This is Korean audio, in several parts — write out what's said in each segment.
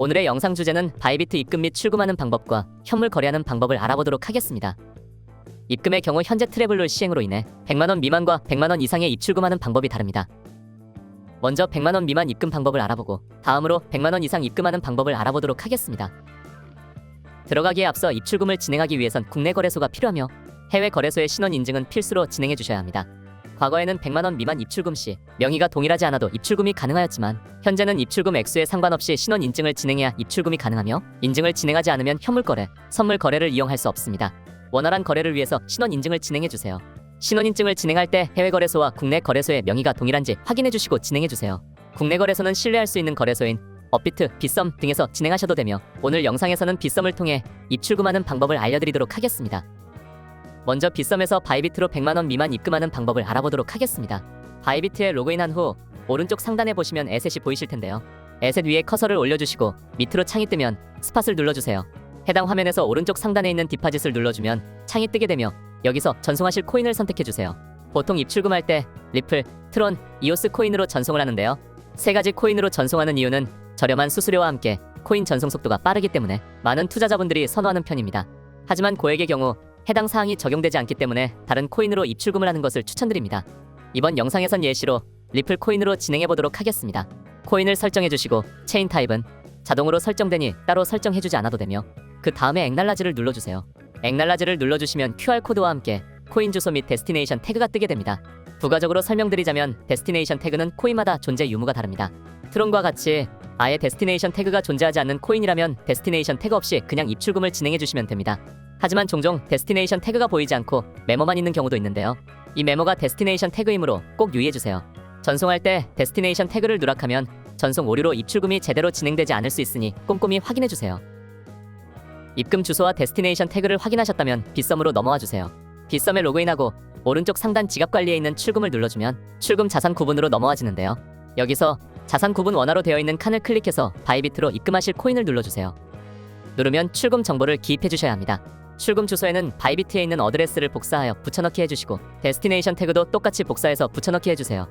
오늘의 영상 주제는 바이비트 입금 및 출금하는 방법과 현물 거래하는 방법을 알아보도록 하겠습니다. 입금의 경우 현재 트래블룰 시행으로 인해 100만원 미만과 100만원 이상의 입출금하는 방법이 다릅니다. 먼저 100만원 미만 입금 방법을 알아보고 다음으로 100만원 이상 입금하는 방법을 알아보도록 하겠습니다. 들어가기에 앞서 입출금을 진행하기 위해선 국내 거래소가 필요하며 해외 거래소의 신원 인증은 필수로 진행해 주셔야 합니다. 과거에는 100만원 미만 입출금 시 명의가 동일하지 않아도 입출금이 가능하였지만 현재는 입출금 액수에 상관없이 신원 인증을 진행해야 입출금이 가능하며 인증을 진행하지 않으면 현물 거래, 선물 거래를 이용할 수 없습니다. 원활한 거래를 위해서 신원 인증을 진행해 주세요. 신원 인증을 진행할 때 해외 거래소와 국내 거래소의 명의가 동일한지 확인해 주시고 진행해 주세요. 국내 거래소는 신뢰할 수 있는 거래소인 업비트, 빗썸 등에서 진행하셔도 되며 오늘 영상에서는 빗썸을 통해 입출금하는 방법을 알려드리도록 하겠습니다. 먼저 빗썸에서 바이비트로 100만원 미만 입금하는 방법을 알아보도록 하겠습니다. 바이비트에 로그인한 후 오른쪽 상단에 보시면 에셋이 보이실 텐데요. 에셋 위에 커서를 올려주시고 밑으로 창이 뜨면 스팟을 눌러주세요. 해당 화면에서 오른쪽 상단에 있는 디파짓을 눌러주면 창이 뜨게 되며 여기서 전송하실 코인을 선택해주세요. 보통 입출금할 때 리플, 트론, 이오스 코인으로 전송을 하는데요. 세 가지 코인으로 전송하는 이유는 저렴한 수수료와 함께 코인 전송 속도가 빠르기 때문에 많은 투자자분들이 선호하는 편입니다. 하지만 고액의 경우 해당 사항이 적용되지 않기 때문에 다른 코인으로 입출금을 하는 것을 추천드립니다. 이번 영상에선 예시로 리플 코인으로 진행해보도록 하겠습니다. 코인을 설정해주시고 체인 타입은 자동으로 설정되니 따로 설정해주지 않아도 되며 그 다음에 액날라지를 눌러주세요. 액날라지를 눌러주시면 QR코드와 함께 코인 주소 및 데스티네이션 태그가 뜨게 됩니다. 부가적으로 설명드리자면 데스티네이션 태그는 코인마다 존재 유무가 다릅니다. 트론과 같이 아예 데스티네이션 태그가 존재하지 않는 코인이라면 데스티네이션 태그 없이 그냥 입출금을 진행해주시면 됩니다. 하지만 종종 데스티네이션 태그가 보이지 않고 메모만 있는 경우도 있는데요. 이 메모가 데스티네이션 태그이므로 꼭 유의해주세요. 전송할 때 데스티네이션 태그를 누락하면 전송 오류로 입출금이 제대로 진행되지 않을 수 있으니 꼼꼼히 확인해주세요. 입금 주소와 데스티네이션 태그를 확인하셨다면 빗썸으로 넘어와주세요. 빗썸에 로그인하고 오른쪽 상단 지갑 관리에 있는 출금을 눌러주면 출금 자산 구분으로 넘어와지는데요. 여기서 자산 구분 원화로 되어 있는 칸을 클릭해서 바이비트로 입금하실 코인을 눌러주세요. 누르면 출금 정보를 기입해주셔야 합니다. 출금 주소에는 바이비트에 있는 어드레스를 복사하여 붙여넣기 해주시고 데스티네이션 태그도 똑같이 복사해서 붙여넣기 해주세요.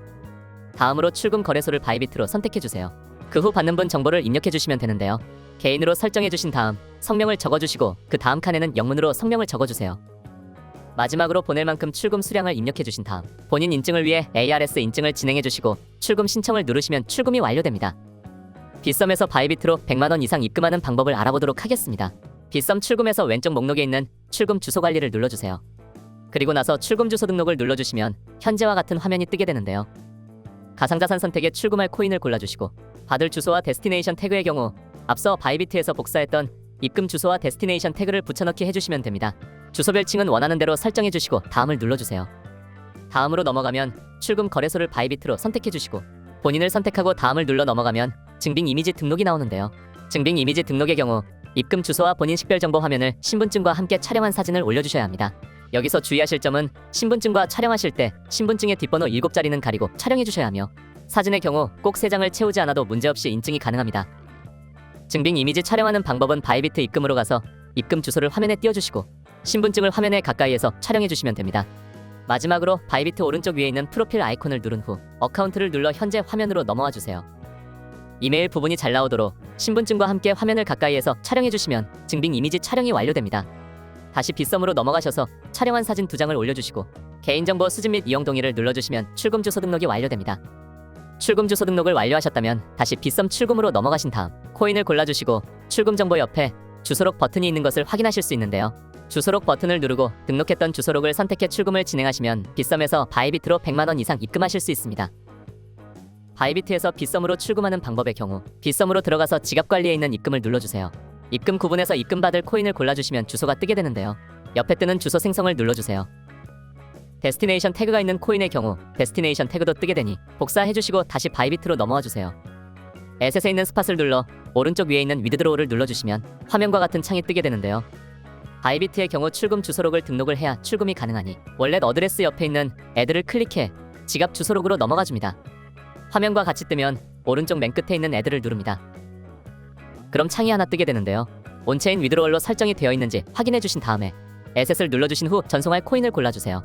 다음으로 출금 거래소를 바이비트로 선택해주세요. 그 후 받는 분 정보를 입력해주시면 되는데요. 개인으로 설정해주신 다음 성명을 적어주시고 그 다음 칸에는 영문으로 성명을 적어주세요. 마지막으로 보낼 만큼 출금 수량을 입력해주신 다음 본인 인증을 위해 ARS 인증을 진행해주시고 출금 신청을 누르시면 출금이 완료됩니다. 빗썸에서 바이비트로 100만원 이상 입금하는 방법을 알아보도록 하겠습니다. 빗썸 출금에서 왼쪽 목록에 있는 출금 주소 관리를 눌러주세요. 그리고 나서 출금 주소 등록을 눌러주시면 현재와 같은 화면이 뜨게 되는데요. 가상자산 선택에 출금할 코인을 골라주시고 받을 주소와 데스티네이션 태그의 경우 앞서 바이비트에서 복사했던 입금 주소와 데스티네이션 태그를 붙여넣기 해주시면 됩니다. 주소 별칭은 원하는 대로 설정해주시고 다음을 눌러주세요. 다음으로 넘어가면 출금 거래소를 바이비트로 선택해주시고 본인을 선택하고 다음을 눌러 넘어가면 증빙 이미지 등록이 나오는데요. 증빙 이미지 등록의 경우 입금 주소와 본인 식별정보 화면을 신분증과 함께 촬영한 사진을 올려주셔야 합니다. 여기서 주의하실 점은 신분증과 촬영하실 때 신분증의 뒷번호 7자리는 가리고 촬영해주셔야 하며 사진의 경우 꼭 3장을 채우지 않아도 문제없이 인증이 가능합니다. 증빙 이미지 촬영하는 방법은 바이비트 입금으로 가서 입금 주소를 화면에 띄워주시고 신분증을 화면에 가까이에서 촬영해주시면 됩니다. 마지막으로 바이비트 오른쪽 위에 있는 프로필 아이콘을 누른 후 어카운트를 눌러 현재 화면으로 넘어와주세요. 이메일 부분이 잘 나오도록 신분증과 함께 화면을 가까이에서 촬영해주시면 증빙 이미지 촬영이 완료됩니다. 다시 빗썸으로 넘어가셔서 촬영한 사진 2장을 올려주시고 개인정보 수집 및 이용 동의를 눌러주시면 출금 주소 등록이 완료됩니다. 출금 주소 등록을 완료하셨다면 다시 빗썸 출금으로 넘어가신 다음 코인을 골라주시고 출금 정보 옆에 주소록 버튼이 있는 것을 확인하실 수 있는데요. 주소록 버튼을 누르고 등록했던 주소록을 선택해 출금을 진행하시면 빗썸에서 바이비트로 100만원 이상 입금하실 수 있습니다. 바이비트에서 빗썸으로 출금하는 방법의 경우 빗썸으로 들어가서 지갑 관리에 있는 입금을 눌러주세요. 입금 구분에서 입금받을 코인을 골라주시면 주소가 뜨게 되는데요. 옆에 뜨는 주소 생성을 눌러주세요. 데스티네이션 태그가 있는 코인의 경우 데스티네이션 태그도 뜨게 되니 복사해주시고 다시 바이비트로 넘어와주세요. 에셋에 있는 스팟을 눌러 오른쪽 위에 있는 위드드로우를 눌러주시면 화면과 같은 창이 뜨게 되는데요. 바이비트의 경우 출금 주소록을 등록을 해야 출금이 가능하니 월렛 어드레스 옆에 있는 애드를 클릭해 지갑 주소록으로 넘어가줍니다. 화면과 같이 뜨면 오른쪽 맨 끝에 있는 애드를 누릅니다. 그럼 창이 하나 뜨게 되는데요. 온체인 위드로얼로 설정이 되어 있는지 확인해 주신 다음에 에셋을 눌러주신 후 전송할 코인을 골라주세요.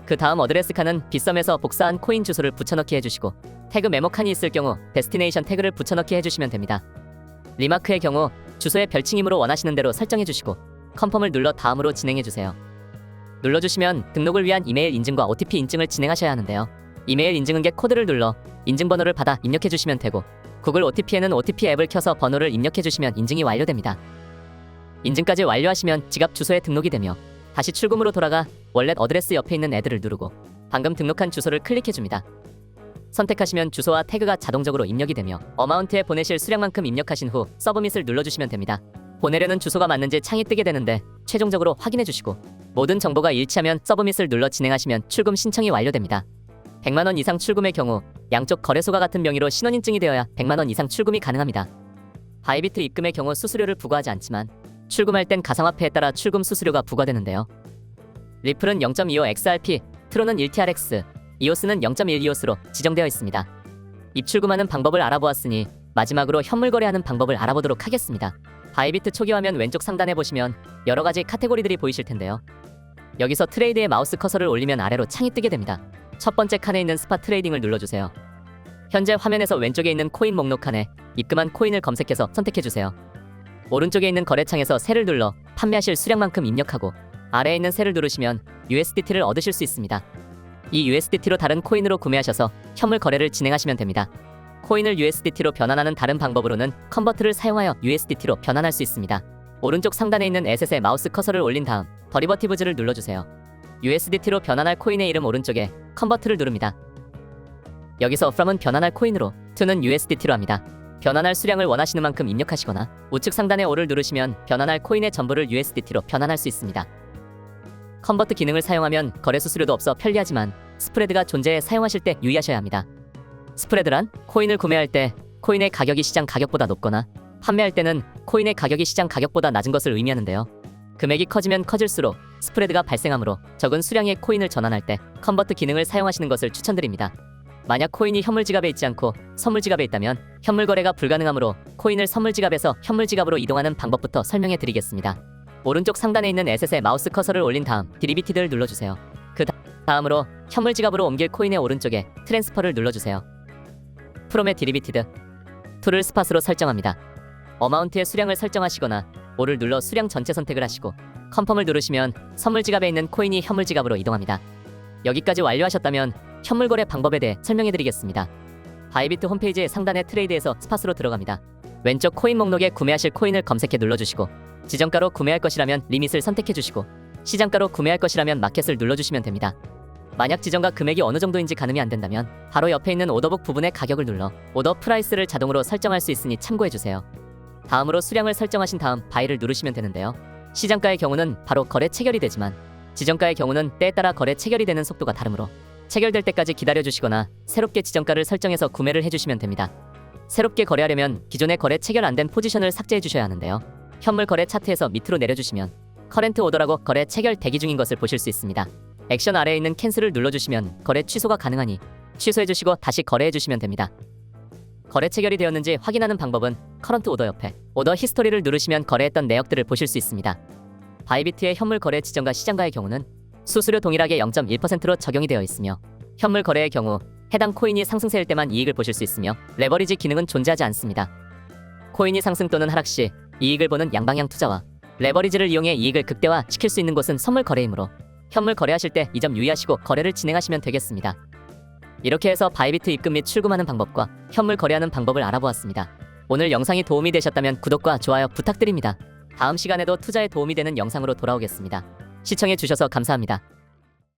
그 다음 어드레스 칸은 빗썸에서 복사한 코인 주소를 붙여넣기 해주시고 태그 메모 칸이 있을 경우 데스티네이션 태그를 붙여넣기 해주시면 됩니다. 리마크의 경우 주소의 별칭임으로 원하시는 대로 설정해 주시고 컨펌을 눌러 다음으로 진행해 주세요. 눌러주시면 등록을 위한 이메일 인증과 OTP 인증을 진행하셔야 하는데요. 이메일 인증은 겟 코드를 눌러 인증번호를 받아 입력해 주시면 되고 구글 OTP에는 OTP 앱을 켜서 번호를 입력해 주시면 인증이 완료됩니다. 인증까지 완료하시면 지갑 주소에 등록이 되며 다시 출금으로 돌아가 월렛 어드레스 옆에 있는 애드를 누르고 방금 등록한 주소를 클릭해 줍니다. 선택하시면 주소와 태그가 자동적으로 입력이 되며 어마운트에 보내실 수량만큼 입력하신 후 서브밋을 눌러주시면 됩니다. 보내려는 주소가 맞는지 창이 뜨게 되는데 최종적으로 확인해 주시고 모든 정보가 일치하면 서브밋을 눌러 진행하시면 출금 신청이 완료됩니다. 100만원 이상 출금의 경우 양쪽 거래소가 같은 명의로 신원인증이 되어야 100만원 이상 출금이 가능합니다. 바이비트 입금의 경우 수수료를 부과하지 않지만 출금할 땐 가상화폐에 따라 출금 수수료가 부과되는데요. 리플은 0.25 XRP, 트론은 1TRX, 이오스는 0.1 이오스로 지정되어 있습니다. 입출금하는 방법을 알아보았으니 마지막으로 현물 거래하는 방법을 알아보도록 하겠습니다. 바이비트 초기 화면 왼쪽 상단에 보시면 여러가지 카테고리들이 보이실 텐데요. 여기서 트레이드에 마우스 커서를 올리면 아래로 창이 뜨게 됩니다. 첫 번째 칸에 있는 스팟 트레이딩을 눌러주세요. 현재 화면에서 왼쪽에 있는 코인 목록 칸에 입금한 코인을 검색해서 선택해주세요. 오른쪽에 있는 거래창에서 셀을 눌러 판매하실 수량만큼 입력하고 아래에 있는 셀을 누르시면 USDT를 얻으실 수 있습니다. 이 USDT로 다른 코인으로 구매하셔서 현물 거래를 진행하시면 됩니다. 코인을 USDT로 변환하는 다른 방법으로는 컨버트를 사용하여 USDT로 변환할 수 있습니다. 오른쪽 상단에 있는 에셋에 마우스 커서를 올린 다음 더리버티브즈를 눌러주세요. USDT로 변환할 코인의 이름 오른쪽에 컨버트를 누릅니다. 여기서 from은 변환할 코인으로, to는 USDT로 합니다. 변환할 수량을 원하시는 만큼 입력하시거나 우측 상단에 5를 누르시면 변환할 코인의 전부를 USDT로 변환할 수 있습니다. 컨버트 기능을 사용하면 거래 수수료도 없어 편리하지만 스프레드가 존재해 사용하실 때 유의하셔야 합니다. 스프레드란 코인을 구매할 때 코인의 가격이 시장 가격보다 높거나 판매할 때는 코인의 가격이 시장 가격보다 낮은 것을 의미하는데요. 금액이 커지면 커질수록 스프레드가 발생하므로 적은 수량의 코인을 전환할 때 컨버트 기능을 사용하시는 것을 추천드립니다. 만약 코인이 현물 지갑에 있지 않고 선물 지갑에 있다면 현물 거래가 불가능하므로 코인을 선물 지갑에서 현물 지갑으로 이동하는 방법부터 설명해 드리겠습니다. 오른쪽 상단에 있는 에셋에 마우스 커서를 올린 다음 디리비티드를 눌러주세요. 그 다음으로 현물 지갑으로 옮길 코인의 오른쪽에 트랜스퍼를 눌러주세요. 프롬의 디리비티드 2를 스팟으로 설정합니다. 어마운트의 수량을 설정하시거나 5를 눌러 수량 전체 선택을 하시고 컨펌을 누르시면 선물 지갑에 있는 코인이 현물 지갑으로 이동합니다. 여기까지 완료하셨다면 현물 거래 방법에 대해 설명해 드리겠습니다. 바이비트 홈페이지의 상단의 트레이드에서 스팟으로 들어갑니다. 왼쪽 코인 목록에 구매하실 코인을 검색해 눌러주시고 지정가로 구매할 것이라면 리밋을 선택해 주시고 시장가로 구매할 것이라면 마켓을 눌러주시면 됩니다. 만약 지정가 금액이 어느 정도인지 가늠이 안 된다면 바로 옆에 있는 오더북 부분의 가격을 눌러 오더 프라이스를 자동으로 설정할 수 있으니 참고해 주세요. 다음으로 수량을 설정하신 다음 바이를 누르시면 되는데요. 시장가의 경우는 바로 거래 체결이 되지만 지정가의 경우는 때에 따라 거래 체결이 되는 속도가 다르므로 체결될 때까지 기다려 주시거나 새롭게 지정가를 설정해서 구매를 해주시면 됩니다. 새롭게 거래하려면 기존에 거래 체결 안 된 포지션을 삭제해 주셔야 하는데요. 현물 거래 차트에서 밑으로 내려주시면 커렌트 오더라고 거래 체결 대기 중인 것을 보실 수 있습니다. 액션 아래에 있는 캔슬을 눌러주시면 거래 취소가 가능하니 취소해주시고 다시 거래해주시면 됩니다. 거래 체결이 되었는지 확인하는 방법은 커런트 오더 옆에 오더 히스토리를 누르시면 거래했던 내역들을 보실 수 있습니다. 바이비트의 현물 거래 지정가 시장가의 경우는 수수료 동일하게 0.1%로 적용이 되어 있으며 현물 거래의 경우 해당 코인이 상승세일 때만 이익을 보실 수 있으며 레버리지 기능은 존재하지 않습니다. 코인이 상승 또는 하락 시 이익을 보는 양방향 투자와 레버리지를 이용해 이익을 극대화시킬 수 있는 곳은 선물 거래이므로 현물 거래하실 때 이 점 유의하시고 거래를 진행하시면 되겠습니다. 이렇게 해서 바이비트 입금 및 출금하는 방법과 현물 거래하는 방법을 알아보았습니다. 오늘 영상이 도움이 되셨다면 구독과 좋아요 부탁드립니다. 다음 시간에도 투자에 도움이 되는 영상으로 돌아오겠습니다. 시청해 주셔서 감사합니다.